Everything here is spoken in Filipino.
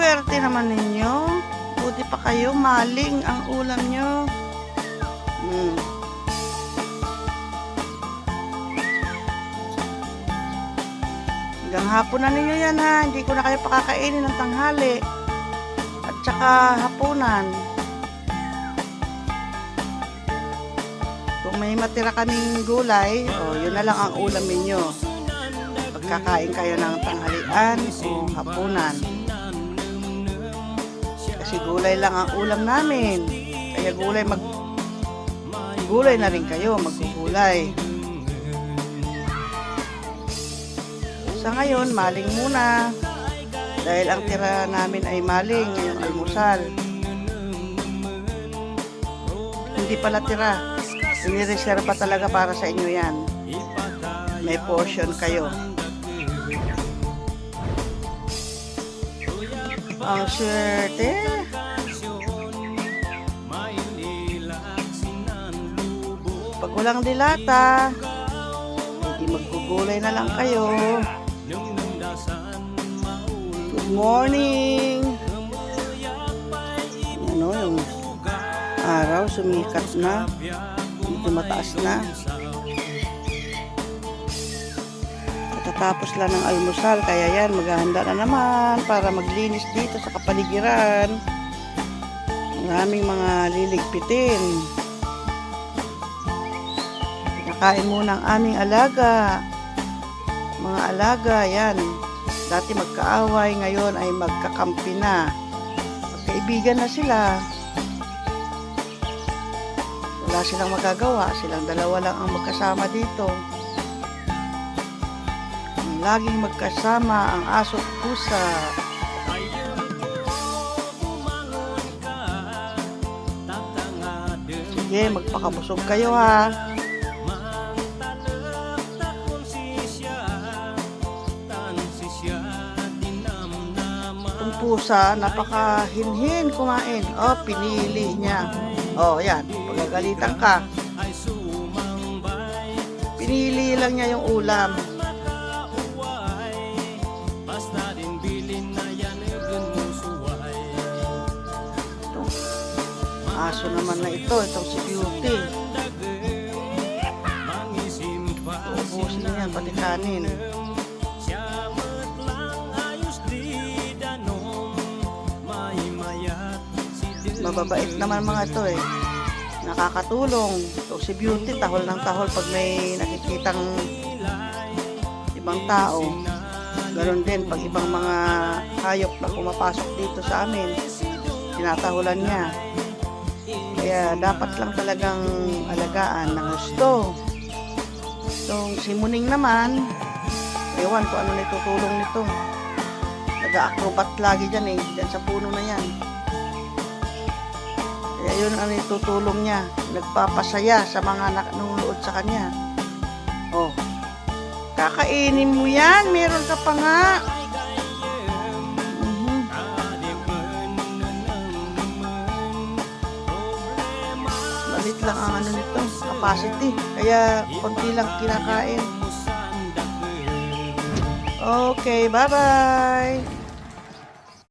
swerte naman ninyo. Buti pa kayo, maling ang ulam nyo. Hanggang hapon na ninyo yan ha. Hindi ko na kayo pakakainin ng tanghali. At saka hapunan. Kung may matira kaming gulay, yun na lang ang ulam ninyo. Pagkakain kayo ng tanghalian o hapunan. Kasi gulay lang ang ulam namin. Kaya gulay na rin kayo, maggugulay. Sa ngayon, maling muna. Dahil ang tira namin ay maling ngayong almusal. Hindi pala tira. Inireserba talaga para sa inyo yan. May portion kayo. Ang swerte. Pag walang dilata, hindi maggugulay na lang kayo. Good morning. Yung araw sumikat na. Medyo mataas na. Katatapos lang ng almusal, kaya yan, maghahanda na naman para maglinis dito sa kapaligiran. Maraming mga liligpitin. Pinakain muna ang aming alaga. Mga alaga, yan. Dati magkaaway, ngayon ay magkakampi na. Magkaibigan na sila. Wala silang magagawa. Silang dalawa lang ang magkasama dito. Laging magkasama ang aso at pusa. Sige, magpakabusog kayo ha. Itong pusa, napakahinhin kumain. Pinili niya. Yan. Pagagalitan ka. Pinili lang niya yung ulam. Aso naman na ito, itong si Beauty. Ubusin niya, pati kanin. Mababait naman mga ito nakakatulong. Itong si Beauty, tahol ng tahol pag may nakikitang ibang tao. Ganon din pag ibang mga hayop na pumapasok dito sa amin, tinatahulan niya. Kaya dapat lang talagang alagaan ng gusto. Itong si Muning naman, ewan ko ano natutulong nito. Nag-acrobat lagi dyan dyan sa puno na yan. Kaya yun ang natutulong niya. Nagpapasaya sa mga nanonood sa kanya. Kakainin mo yan, meron ka pa nga. Malit lang ang nito, capacity. Kaya konti lang kinakain. Okay, bye-bye.